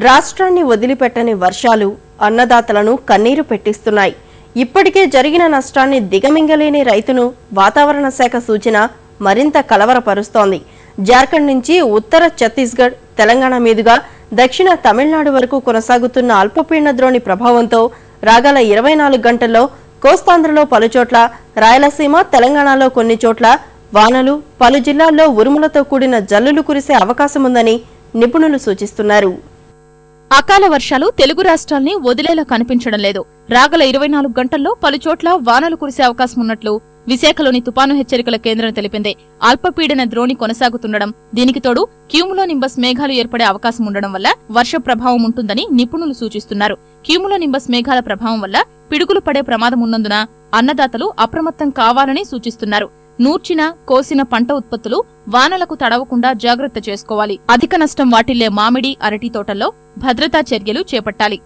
రాష్ట్రాన్ని వదిలిపెట్టని వర్షాలు అన్నదాతలను కన్నీరు పెట్టిస్తున్నాయి. ఇప్పటికే జరిగిన నష్టాన్ని దిగమింగలేని రైతును వాతావరణ శాఖ సూచన మరింత కలవరపరుస్తోంది. జార్ఖండ్ నుంచి ఉత్తర ఛత్తీస్గఢ్, తెలంగాణ మీదుగా దక్షిణ తమిళనాడు వరకు కొనసాగుతున్న అల్పపీడన ద్రోణి ప్రభావంతో రాగల 24 గంటల్లో కోస్తాంధ్రలో పలుచోట్ల, రాయలసీమ, తెలంగాణలో కొన్ని చోట్ల వానలు, పలు జిల్లాల్లో ఉరుములతో కూడిన జల్లులు కురిసే అవకాశముందని నిపుణులు సూచిస్తున్నారు. అకాల వర్షాలు తెలుగు రాష్ట్రాల్ని వదిలేలా కనిపించడం లేదు. రాగల 24 గంటల్లో పలుచోట్ల వానలు కురిసే అవకాశం ఉన్నట్లు విశాఖలోని తుపాను హెచ్చరికల కేంద్రం తెలిపింది. అల్పపీడన ద్రోణి కొనసాగుతుండడం, దీనికి తోడు క్యూములోనింబస్ మేఘాలు ఏర్పడే అవకాశం ఉండడం వల్ల వర్ష ప్రభావం ఉంటుందని నిపుణులు సూచిస్తున్నారు. క్యూములోనింబస్ మేఘాల ప్రభావం వల్ల పిడుగులు పడే ప్రమాదం ఉన్నందున అన్నదాతలు అప్రమత్తం కావాలని సూచిస్తున్నారు. నూర్చిన, కోసిన పంట ఉత్పత్తులు వానలకు తడవకుండా జాగ్రత్త చేసుకోవాలి. అధిక నష్టం వాటిల్లే మామిడి, అరటి తోటల్లో భద్రతా చర్యలు చేపట్టాలి.